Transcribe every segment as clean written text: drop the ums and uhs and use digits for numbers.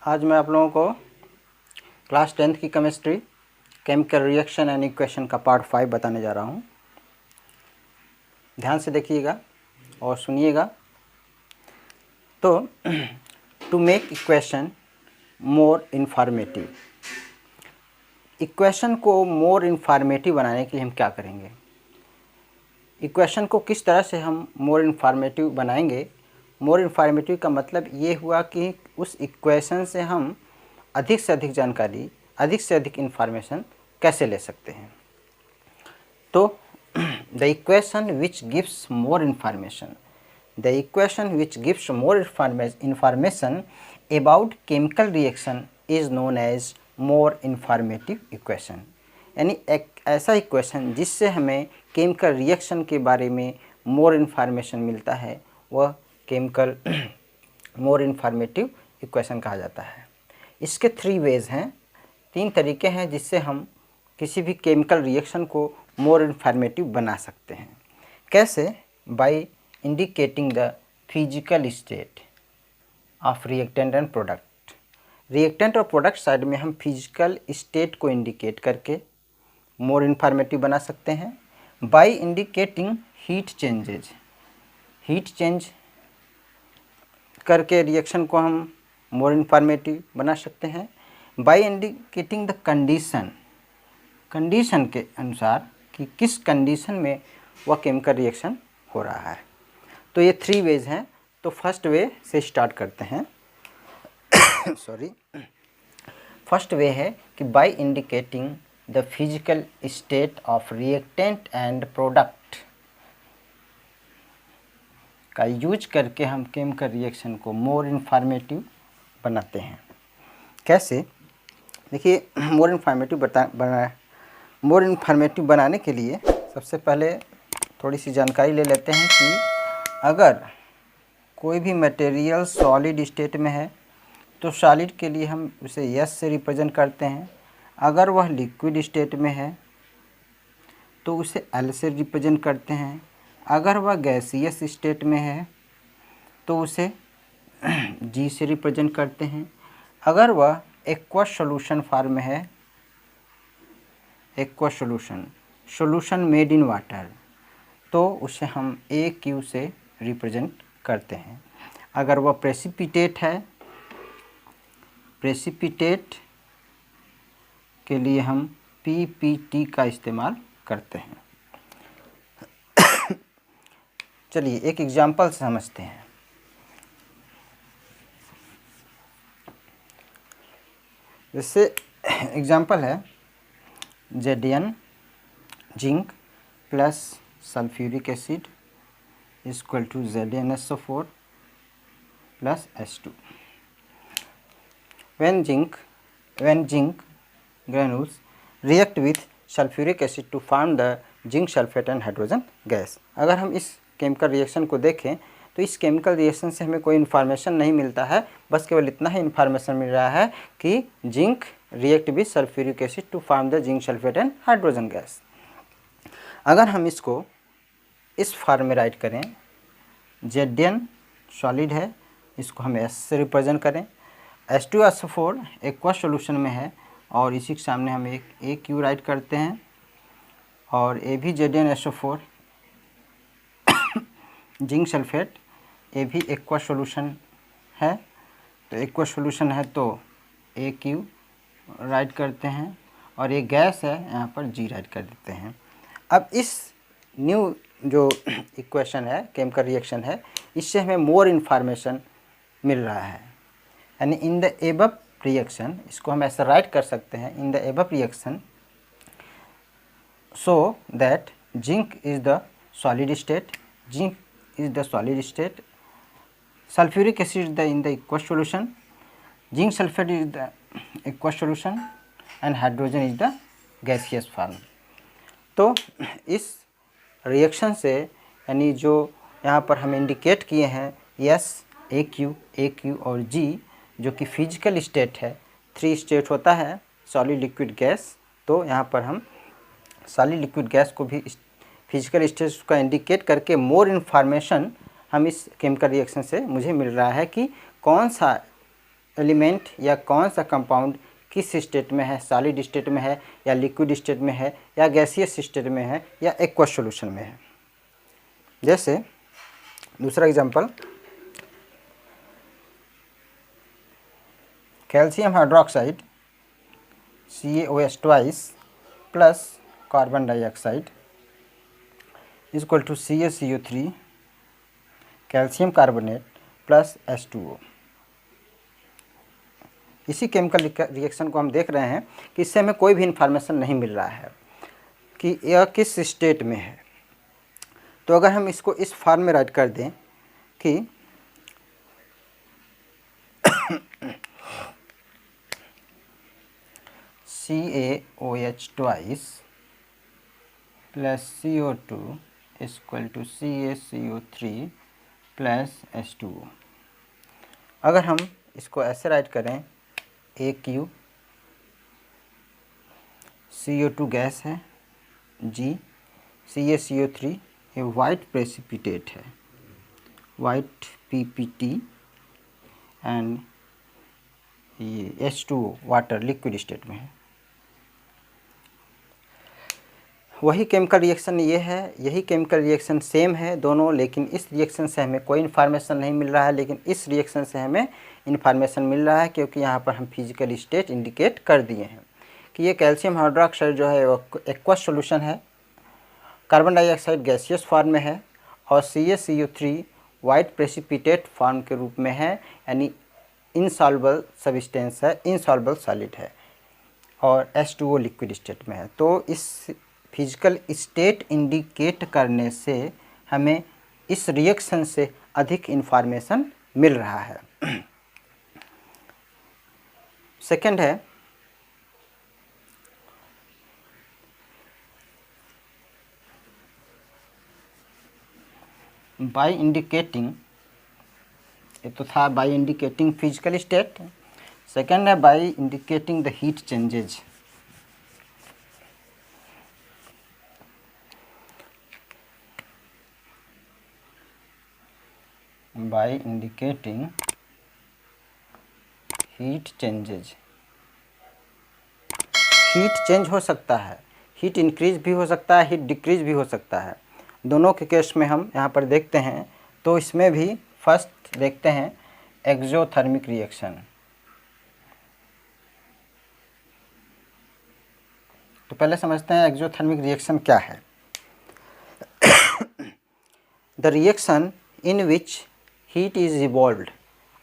आज मैं आप लोगों को क्लास 10th की chemistry chemical reaction and equation का पार्ट 5 बताने जा रहा हूँ। ध्यान से देखिएगा और सुनिएगा। तो to make equation more informative, equation को मोर इन्फॉर्मेटिव बनाने के लिए हम क्या करेंगे, इक्वेशन को किस तरह से हम मोर इन्फॉर्मेटिव बनाएंगे। मोर इन्फॉर्मेटिव का मतलब ये हुआ कि उस इक्वेशन से हम अधिक से अधिक जानकारी, अधिक से अधिक इन्फॉर्मेशन कैसे ले सकते हैं। तो the equation which gives more information, the equation which gives more information about chemical reaction is known as more informative equation. यानी एक ऐसा इक्वेशन जिससे हमें केमिकल रिएक्शन के बारे में मोर इन्फॉर्मेशन मिलता है, वह केमिकल मोर इन्फॉर्मेटिव इक्वेशन कहा जाता है। इसके 3 वेज हैं, 3 तरीके हैं जिससे हम किसी भी केमिकल रिएक्शन को मोर इन्फॉर्मेटिव बना सकते हैं। कैसे? By indicating the physical state of reactant and product. Reactant और प्रोडक्ट साइड में हम फिजिकल स्टेट को इंडिकेट करके मोर इन्फॉर्मेटिव बना सकते हैं। By indicating heat changes, heat change करके रिएक्शन को हम मोर इन्फॉर्मेटिव बना सकते हैं। By indicating the condition, condition के अनुसार कि किस कंडीशन में वह केमिकल रिएक्शन हो रहा है। तो ये 3 वेज हैं। तो फर्स्ट वे से स्टार्ट करते हैं। सॉरी, फर्स्ट वे है कि by indicating the physical state of reactant and product का यूज करके हम केमिकल रिएक्शन को मोर इन्फॉर्मेटिव बनाते हैं। कैसे? देखिए, मोर इन्फॉर्मेटिव बनाने के लिए सबसे पहले थोड़ी सी जानकारी ले लेते हैं कि अगर कोई भी मटेरियल सॉलिड स्टेट में है तो सॉलिड के लिए हम उसे यस से रिप्रेजेंट करते हैं। अगर वह लिक्विड स्टेट में है तो उसे एल से रिप्रेजेंट करते हैं। अगर वह गैसियस स्टेट में है तो उसे जी से रिप्रेजेंट करते हैं। अगर वह एक्वस सॉल्यूशन फॉर्म में है, aqueous solution made in water, तो उसे हम ए क्यू से रिप्रेजेंट करते हैं। अगर वह प्रेसिपिटेट है, प्रेसिपिटेट के लिए हम पीपीटी का इस्तेमाल करते हैं। चलिए एक एग्जाम्पल समझते हैं। जैसे एग्जाम्पल है Zn zinc plus sulphuric acid equal to ZnSO4 plus H2। when zinc granules react with sulfuric acid to form the zinc sulfate and hydrogen gas। अगर हम इस केमिकल रिएक्शन को देखें तो इस केमिकल रिएक्शन से हमें कोई इन्फॉर्मेशन नहीं मिलता है, बस केवल इतना ही इन्फॉर्मेशन मिल रहा है कि zinc react with sulphuric acid to form the zinc sulphate and hydrogen gas. अगर हम इसको इस फॉर्म में राइट करें, Zn सॉलिड है, इसको हम S से रिप्रेजेंट करें। H2SO4 एक्वा सॉल्यूशन में है और इसी के सामने हम एक AQ राइट करते हैं और ये भी ZnSO4 जिंक सल्फेट, ये भी एक्वा सॉल्यूशन है। तो एक्वा सॉल्यूशन है तो AQ राइट करते हैं और ये गैस है, यहाँ पर G राइट कर देते हैं। अब इस न्यू जो इक्वेशन है, केमिकल रिएक्शन है, इससे हमें मोर इन्फॉर्मेशन मिल रहा है। यानी इन द एबव रिएक्शन, इसको हम ऐसा राइट कर सकते हैं, in the above reaction so that zinc is the solid state, zinc is the solid state, sulfuric acid is the in the aqueous solution, zinc sulfate is the aqueous solution and hydrogen is the gaseous form। तो इस reaction से यानी जो यहाँ पर हम indicate किए हैं यस, AQ और G, जो कि फिजिकल स्टेट है, 3 स्टेट होता है सॉलिड लिक्विड गैस। तो यहाँ पर हम सॉलिड लिक्विड गैस को भी फिजिकल स्टेट का इंडिकेट करके मोर इन्फॉर्मेशन हम इस केमिकल रिएक्शन से मुझे मिल रहा है कि कौन सा एलिमेंट या कौन सा कंपाउंड किस स्टेट में है, सॉलिड स्टेट में है या लिक्विड स्टेट में है या गैसियस स्टेट में है या एक्वस सॉल्यूशन में है। जैसे दूसरा example, calcium hydroxide CaOH twice plus carbon dioxide is equal to CaCO3 calcium carbonate plus H2O। इसी केमिकल रिएक्शन को हम देख रहे हैं कि इससे हमें कोई भी इंफॉर्मेशन नहीं मिल रहा है कि यह किस स्टेट में है। तो अगर हम इसको इस फॉर्म में राइट कर दें कि CaOH twice plus CO2 equal to CaCO3 plus H2O। अगर हम इसको ऐसे राइट करें, AQ CO2 गैस है, G CaCO3 ये वाइट प्रेसिपिटेट है, वाइट PPT, एंड ये H2O वाटर लिक्विड स्टेट में है। वही केमिकल रिएक्शन ये है, यही केमिकल रिएक्शन सेम है दोनों, लेकिन इस रिएक्शन से हमें कोई इन्फॉर्मेशन नहीं मिल रहा है, लेकिन इस रिएक्शन से हमें इन्फॉर्मेशन मिल रहा है क्योंकि यहाँ पर हम फिजिकल स्टेट इंडिकेट कर दिए हैं कि ये कैल्शियम हाइड्रोक्साइड जो है वो एक्वस सॉल्यूशन है, कार्बन डाइऑक्साइड गैसियस फॉर्म में है और CaCO3 वाइट प्रेसिपिटेट फॉर्म के रूप में है, यानी इनसॉल्युबल सब्सटेंस है, इनसॉल्युबल सॉलिड है, और H2O लिक्विड स्टेट में है। तो इस फिजिकल स्टेट इंडिकेट करने से हमें इस रिएक्शन से अधिक इन्फॉर्मेशन मिल रहा है। सेकंड है बाय इंडिकेटिंग, ये तो था by indicating physical state. Second है by indicating the heat changes. By indicating heat changes. Heat change हो सकता है, हीट इंक्रीज भी हो सकता है, हीट डिक्रीज भी हो सकता है। दोनों के केस में हम यहाँ पर देखते हैं, तो इसमें भी फर्स्ट देखते हैं एक्सोथर्मिक रिएक्शन। तो पहले समझते हैं एक्सोथर्मिक रिएक्शन क्या है। The reaction in which heat is evolved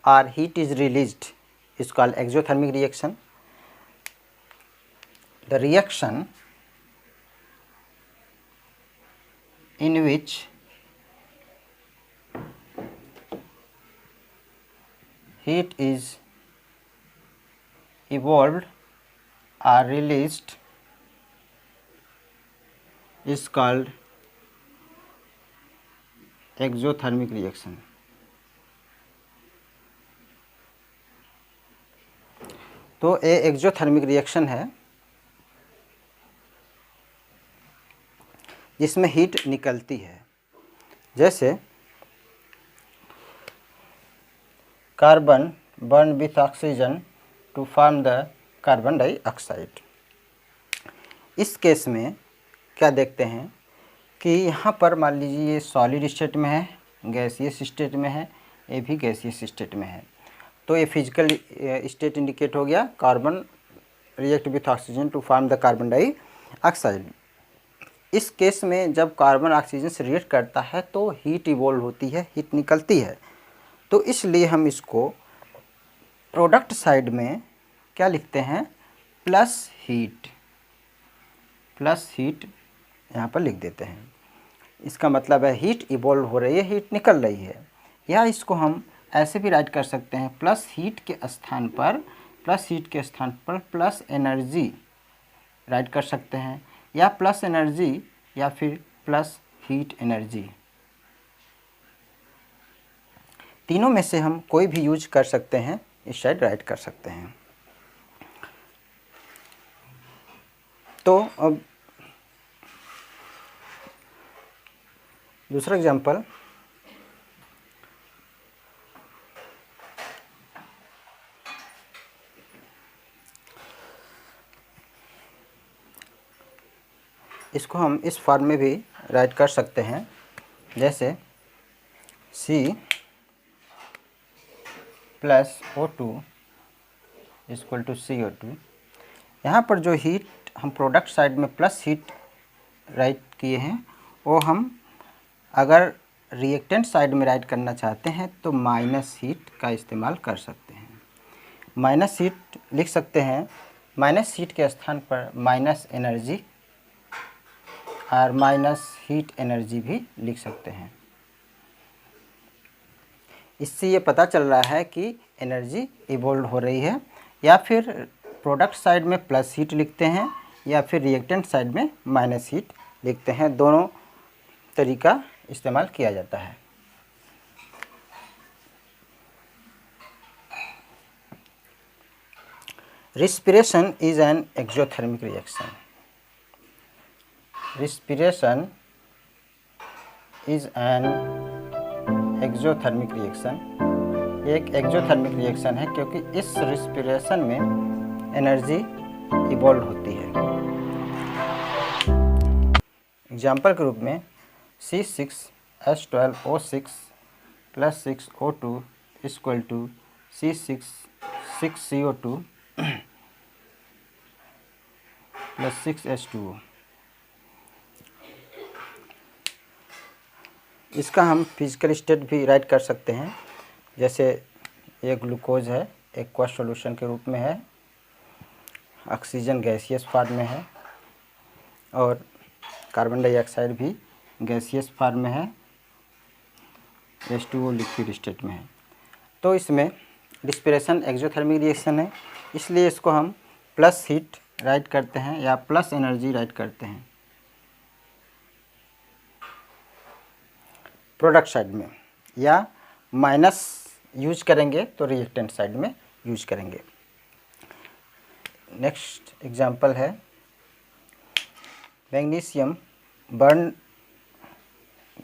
or heat is released is called exothermic reaction. The reaction in which heat is evolved or released is called exothermic reaction. तो ये exothermic reaction है जिसमें heat निकलती है। जैसे carbon burn with oxygen to form the carbon dioxide. इस case में क्या देखते हैं कि यहाँ पर मान लीजिए ये सॉलिड स्टेट में है, गैसियस स्टेट में है, ये भी गैसियस स्टेट में है। तो ये फिजिकल स्टेट इंडिकेट हो गया, carbon react with oxygen to form the carbon dioxide. इस केस में जब कार्बन ऑक्सीजन से रिएक्ट करता है तो हीट इवॉल्व होती है, हीट निकलती है। तो इसलिए हम इसको प्रोडक्ट साइड में क्या लिखते हैं, प्लस हीट यहाँ पर लिख देते हैं। इसका मतलब है हीट इवॉल्व हो रही है, हीट निकल रही है। या इसको हम ऐसे भी राइट कर सकते हैं, प्लस हीट के स्थान पर प्लस एनर्जी राइट कर सकते हैं, या प्लस एनर्जी या फिर प्लस हीट एनर्जी। तीनों में से हम कोई भी यूज कर सकते हैं, इस साइड राइट कर सकते हैं। तो अब दूसरा एग्जांपल, इसको हम इस फॉर्म में भी राइट कर सकते हैं, जैसे C plus O2 equal to CO2। यहाँ पर जो हीट हम प्रोडक्ट साइड में प्लस हीट राइट किए हैं, वो हम अगर रिएक्टेंट साइड में राइट करना चाहते हैं तो माइनस हीट का इस्तेमाल कर सकते हैं। माइनस हीट लिख सकते हैं, माइनस हीट के स्थान पर माइनस एनर्जी और माइनस हीट एनर्जी भी लिख सकते हैं। इससे ये पता चल रहा है कि एनर्जी इवोल्व हो रही है। या फिर प्रोडक्ट साइड में प्लस हीट लिखते हैं या फिर रिएक्टेंट साइड में माइनस हीट लिखते हैं, दोनों तरीका इस्तेमाल किया जाता है। Respiration is an exothermic reaction. Respiration is an exothermic reaction. ये एक एक्जोथर्मिक रिएक्शन है क्योंकि इस रिस्पिरेशन में एनर्जी इवॉल्व होती है। एग्जाम्पल के रूप में C6H12O6 plus 6O2 equal to C6CO2 plus 6H2O। इसका हम फिजिकल स्टेट भी राइट कर सकते हैं, जैसे ये ग्लूकोज है, एक्वस सॉल्यूशन के रूप में है, ऑक्सीजन गैसियस फॉर्म में है और कार्बन डाइऑक्साइड भी गैसियस फॉर्म में है, H2O लिक्विड स्टेट में है। तो इसमें रिस्पिरेशन एक्सोथर्मिक रिएक्शन है, इसलिए इसको हम प्लस हीट राइट करते हैं या प्लस एनर्जी राइट करते हैं प्रोडक्ट साइड में, या माइनस यूज करेंगे तो रिएक्टेंट साइड में यूज करेंगे। नेक्स्ट एग्जांपल है magnesium burn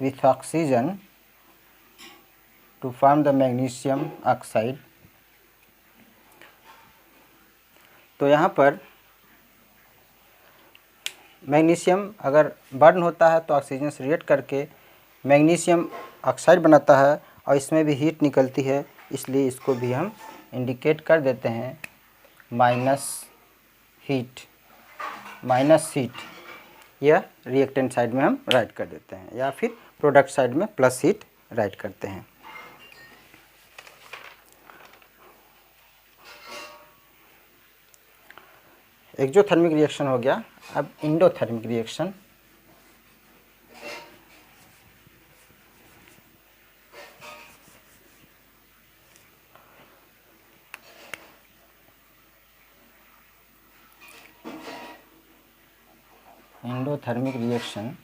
with oxygen to form the magnesium oxide. तो यहाँ पर मैग्नीशियम अगर बर्न होता है तो ऑक्सीजन से रिएक्ट करके मैग्नीशियम ऑक्साइड बनाता है और इसमें भी हीट निकलती है, इसलिए इसको भी हम इंडिकेट कर देते हैं माइनस हीट। या रिएक्टेंट साइड में हम राइट कर देते हैं या फिर प्रोडक्ट साइड में प्लस हीट राइट करते हैं। एक्सोथर्मिक रिएक्शन हो गया। अब endothermic reaction. Endothermic reaction,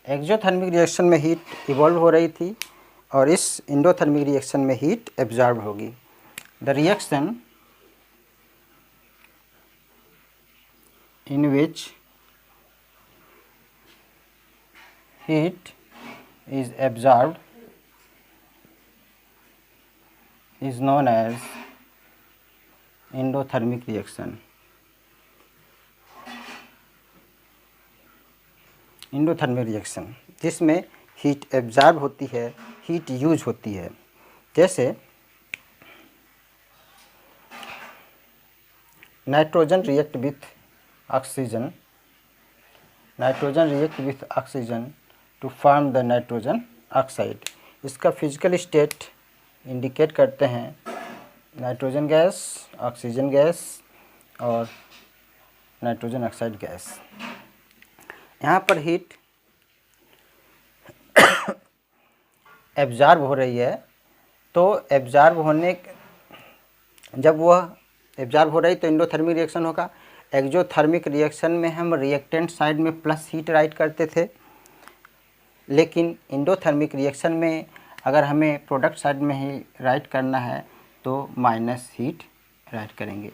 exothermic reaction में हीट इवॉल्व हो रही थी और इस इंडोथर्मिक रिएक्शन में हीट एब्जॉर्ब होगी। The reaction in which heat is absorbed is known as endothermic reaction. Endothermic reaction जिसमें हीट एब्जॉर्ब होती है, हीट यूज होती है, जैसे nitrogen react with oxygen, nitrogen react with oxygen to form the nitrogen oxide. इसका physical state indicate करते हैं nitrogen gas, oxygen gas और नाइट्रोजन ऑक्साइड गैस। यहाँ पर हीट एब्जॉर्ब हो रही है, तो एब्जॉर्ब होने, जब वह एब्जॉर्ब हो रही तो इंडोथर्मिक रिएक्शन होगा। एक्सोथर्मिक रिएक्शन में हम रिएक्टेंट साइड में प्लस हीट राइट करते थे, लेकिन इंडोथर्मिक रिएक्शन में अगर हमें प्रोडक्ट साइड में ही राइट करना है तो माइनस हीट राइट करेंगे।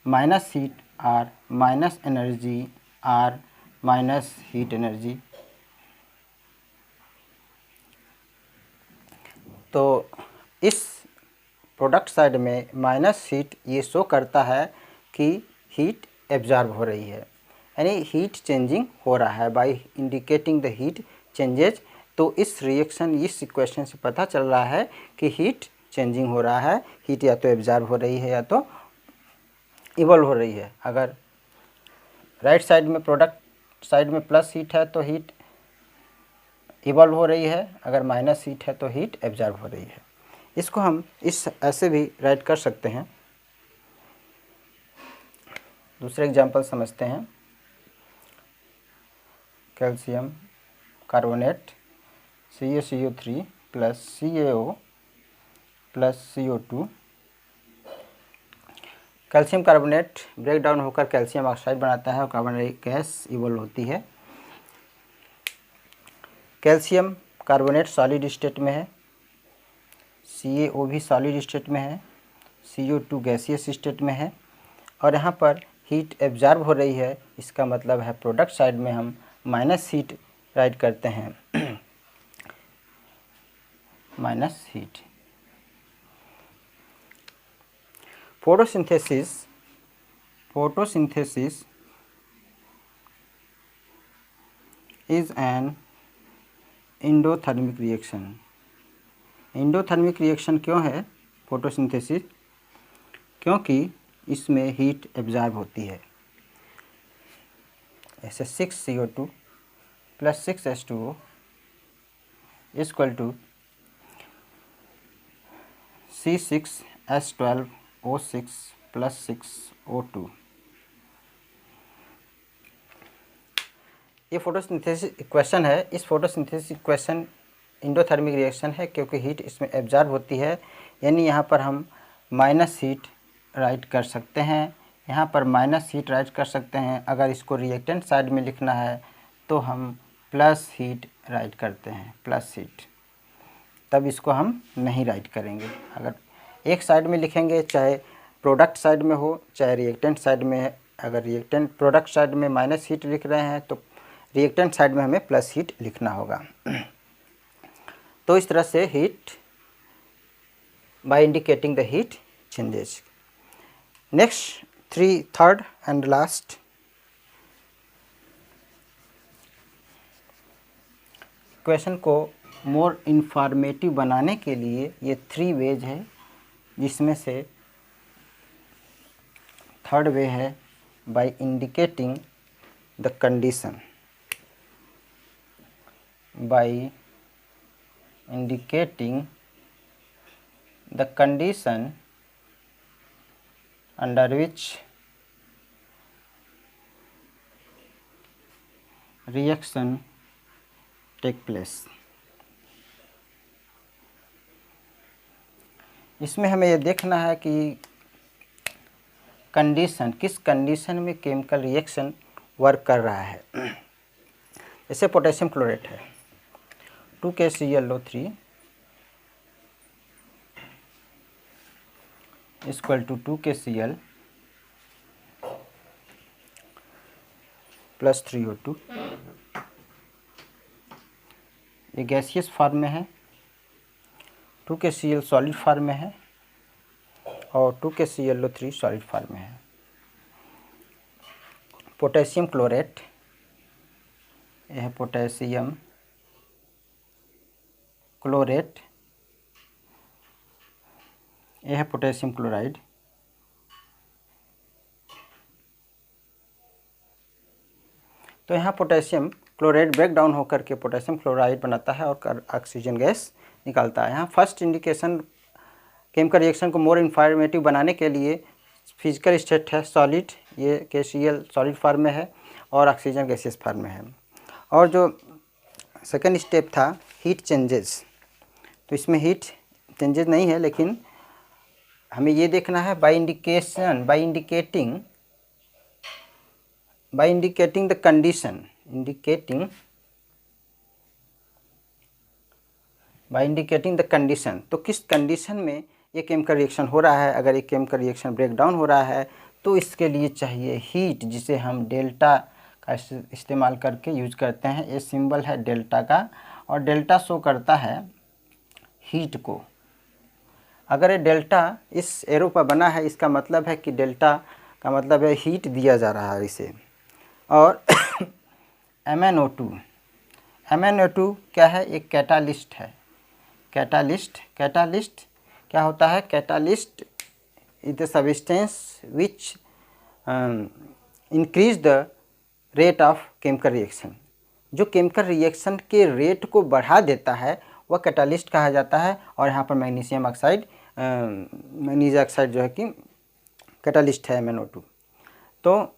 Minus heat or minus energy or minus heat energy. तो इस प्रोडक्ट साइड में माइनस हीट ये शो करता है कि हीट एब्जॉर्ब हो रही है, यानी हीट चेंजिंग हो रहा है by indicating the heat changes. तो इस रिएक्शन इस इक्वेशन से पता चल रहा है कि हीट चेंजिंग हो रहा है, हीट या तो एब्जॉर्ब हो रही है या तो इवॉल्व हो रही है। अगर राइट साइड में प्रोडक्ट साइड में प्लस हीट है तो हीट इवॉल्व हो रही है, अगर माइनस हीट है तो हीट एब्जॉर्ब हो रही है। इसको हम इस ऐसे भी राइट कर सकते हैं। दूसरे एग्जांपल समझते हैं। Calcium carbonate CaCO3 plus CaO plus CO2। Calcium carbonate break down होकर कैल्शियम ऑक्साइड बनाता है और कार्बोनेट गैस इवॉल्व होती है। कैल्शियम कार्बोनेट सॉलिड स्टेट में है, CaO भी सॉलिड स्टेट में है, CO2 गैसियस स्टेट में है और यहाँ पर हीट एब्जॉर्ब हो रही है। इसका मतलब है प्रोडक्ट साइड में हम माइनस हीट राइट करते हैं minus heat. Photosynthesis is an endothermic reaction. Endothermic reaction क्यों है फोटोसिंथेसिस? क्योंकि इसमें हीट एब्जॉर्ब होती है। ऐसे 6CO2 plus 6H2O equal to C6H12O6 plus 6O2। ये फोटोसिंथेसिस इक्वेशन है। इस फोटोसिंथेसिस इक्वेशन एंडोथर्मिक रिएक्शन है क्योंकि हीट इसमें एब्जॉर्ब होती है, यानी यहाँ पर हम माइनस हीट राइट कर सकते हैं, यहाँ पर माइनस हीट राइट कर सकते हैं। अगर इसको रिएक्टेंट साइड में लिखना है तो हम प्लस हीट राइट करते हैं, प्लस हीट, तब इसको हम नहीं राइट करेंगे। अगर एक साइड में लिखेंगे, चाहे प्रोडक्ट साइड में हो चाहे रिएक्टेंट साइड में है, अगर रिएक्टेंट प्रोडक्ट साइड में माइनस हीट लिख रहे हैं तो रिएक्टेंट साइड में हमें प्लस हीट लिखना होगा। तो इस तरह से heat bye indicating the heat changes. Next third and last question को मोर इंफॉर्मेटिव बनाने के लिए ये 3 वेज है, जिसमें से थर्ड वे है by indicating the condition. By indicating the condition under which reaction take place। इसमें हमें यह देखना है कि कंडीशन, किस कंडीशन में केमिकल रिएक्शन वर्क कर रहा है। जैसे पोटेशियम क्लोरेट है, 2KClO3 equal to 2KCl plus 3O2। ये गैसियस फॉर्म में है, 2KCl सॉलिड फॉर्म में है और 2KClO3 सॉलिड फॉर्म में है। पोटेशियम क्लोरेट, यह है पोटेशियम क्लोरेट, यह है पोटेशियम क्लोराइड। तो यहाँ पोटेशियम क्लोराइड ब्रेक डाउन होकर के पोटेशियम क्लोराइड बनाता है और ऑक्सीजन गैस निकालता है। यहाँ फर्स्ट इंडिकेशन केमिकल रिएक्शन को मोर इन्फॉर्मेटिव बनाने के लिए फिजिकल स्टेट है सॉलिड, ये KCl सॉलिड फॉर्म में है और ऑक्सीजन गैसियस फॉर्म में है। और जो सेकंड स्टेप था हीट चेंजेस, तो इसमें हीट चेंजेस नहीं है, लेकिन हमें ये देखना है by indicating the condition, by indicating the condition. तो किस कंडीशन में ये केमिकल रिएक्शन हो रहा है। अगर ये केमिकल रिएक्शन ब्रेक डाउन हो रहा है तो इसके लिए चाहिए हीट, जिसे हम डेल्टा का इस्तेमाल करके यूज करते हैं। ये सिंबल है डेल्टा का और डेल्टा शो करता है हीट को। अगर ये डेल्टा इस एरो पर बना है, इसका मतलब है कि डेल्टा का मतलब है हीट दिया जा रहा है इसे, और MnO2 क्या है? एक कैटालिस्ट है। कैटालिस्ट क्या होता है? Catalyst is the substance which increase the rate of chemical reaction. जो केमिकल रिएक्शन के रेट को बढ़ा देता है वह कैटालिस्ट कहा जाता है। और यहाँ पर मैग्नीशियम ऑक्साइड जो है कि कैटालिस्ट है MnO2। तो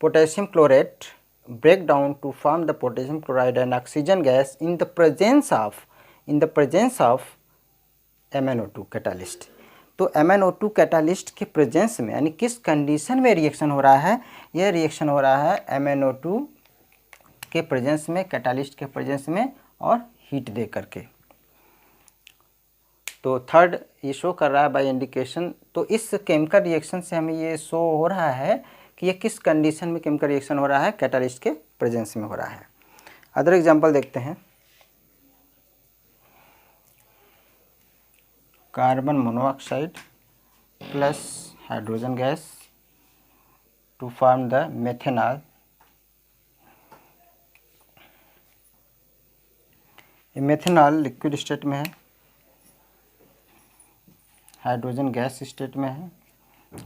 potassium chlorate break down to form the potassium chloride and oxygen gas in the presence of MnO2 catalyst। तो MnO2 कैटालिस्ट के प्रेजेंस में, यानी किस कंडीशन में रिएक्शन हो रहा है? यह रिएक्शन हो रहा है MnO2 के प्रेजेंस में, कैटालिस्ट के प्रेजेंस में और हीट दे करके। तो थर्ड ये शो कर रहा है बाय इंडिकेशन। तो इस केमिकल रिएक्शन से हमें ये शो हो रहा है कि ये किस कंडीशन में केमिकल रिएक्शन हो रहा है? कैटालिस्ट के प्रेजेंस में हो रहा है। अदर एग्जांपल देखते हैं। Carbon monoxide plus hydrogen gas to form the methanol. ये मेथेनॉल लिक्विड स्टेट में है, हाइड्रोजन गैस स्टेट में है,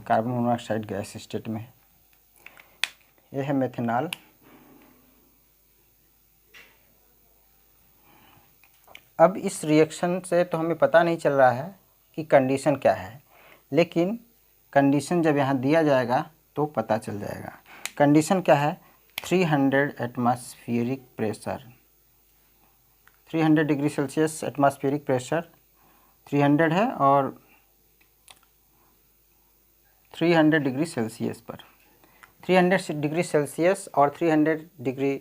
कार्बन मोनोऑक्साइड गैस स्टेट में है। यह है मेथेनॉल। अब इस रिएक्शन से तो हमें पता नहीं चल रहा है कि कंडीशन क्या है, लेकिन कंडीशन जब यहाँ दिया जाएगा तो पता चल जाएगा। कंडीशन क्या है? 300 atmospheric pressure, 300 degree Celsius atmospheric pressure 300 है, और 300 डिग्री सेल्सियस पर 300 डिग्री सेल्सियस और 300 डिग्री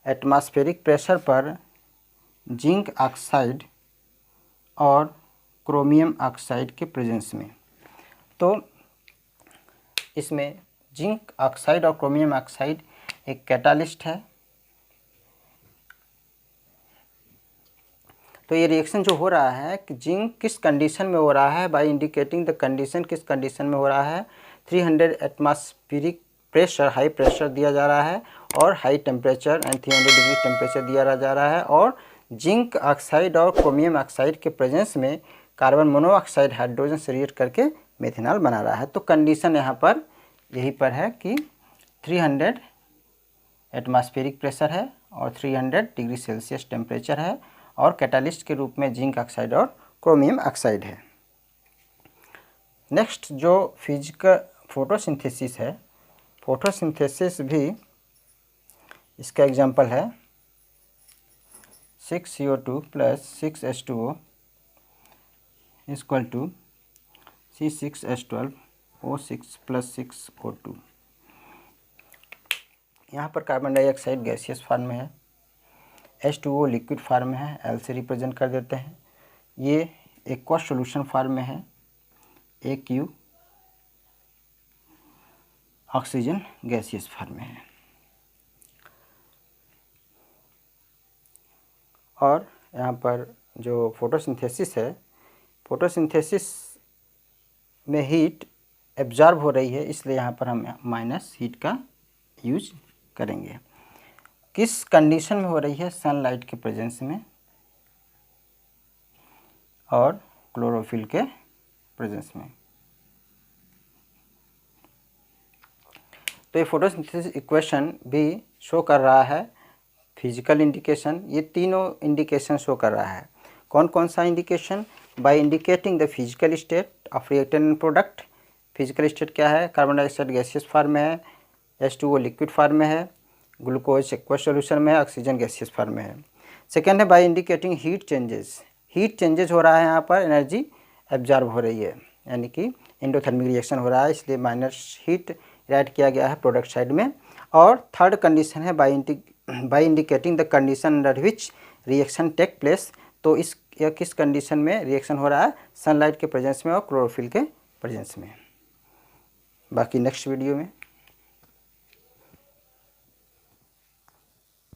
एटमॉस्फेरिक प्रेशर पर जिंक ऑक्साइड और क्रोमियम ऑक्साइड के प्रेजेंस में। तो इसमें जिंक ऑक्साइड और क्रोमियम ऑक्साइड एक कैटालिस्ट है। तो ये रिएक्शन जो हो रहा है कि जिंक किस कंडीशन में हो रहा है? बाय इंडिकेटिंग द कंडीशन, किस कंडीशन में हो रहा है? 300 एटमॉस्फेरिक प्रेशर, हाई प्रेशर दिया जा रहा है, और high temperature and 300 degree temperature दिया जा रहा है, और जिंक ऑक्साइड और क्रोमियम ऑक्साइड के प्रेजेंस में कार्बन मोनोऑक्साइड हाइड्रोजन से रिएक्ट करके मेथेनॉल बना रहा है। तो कंडीशन यहाँ पर यही पर है कि 300 एटमॉस्फेरिक प्रेशर है और 300 डिग्री सेल्सियस टेम्परेचर है, और कैटालिस्ट के रूप में जिंक ऑक्साइड और क्रोमियम ऑक्साइड है। नेक्स्ट जो फिजिकल फोटोसिंथेसिस है, फोटोसिंथेसिस भी इसका एग्जांपल है। 6CO2 plus 6H2O equal to C6H12O6 plus 6O2। यहाँ पर कार्बन डाइऑक्साइड गैसियस फॉर्म में है, H2O लिक्विड फॉर्म में है, L से रिप्रेजेंट कर देते हैं। ये एक्वस सॉल्यूशन फॉर्म में है, AQ ऑक्सीजन गैसियस फॉर्म में है। और यहाँ पर जो फोटोसिंथेसिस है, फोटोसिंथेसिस में हीट एब्जॉर्ब हो रही है, इसलिए यहाँ पर हम माइनस हीट का यूज करेंगे। किस कंडीशन में हो रही है? सनलाइट के प्रेजेंस में और क्लोरोफिल के प्रेजेंस में। तो ये फोटोसिंथेसिस इक्वेशन भी शो कर रहा है फिजिकल इंडिकेशन। ये तीनों इंडिकेशन शो कर रहा है। कौन कौन सा indication? By indicating the physical state of reactant and product. Physical state क्या है? कार्बन डाइऑक्साइड गैसियस फॉर्म में है, H2O लिक्विड फॉर्म में है, ग्लूकोज एक्वस सॉल्यूशन में है, ऑक्सीजन गैसियस फॉर्म में है। सेकेंड है by indicating heat changes. Heat changes हो रहा है, यहाँ पर एनर्जी एब्जॉर्ब हो रही है, यानी कि एंडोथर्मिक रिएक्शन हो रहा है, इसलिए माइनस हीट ऐड किया गया है प्रोडक्ट साइड में। और थर्ड कंडीशन है by indicating the condition under which reaction take place. तो इस यह किस कंडीशन में रिएक्शन हो रहा है? सनलाइट के प्रेजेंस में और क्लोरोफिल के प्रेजेंस में। बाकी नेक्स्ट वीडियो में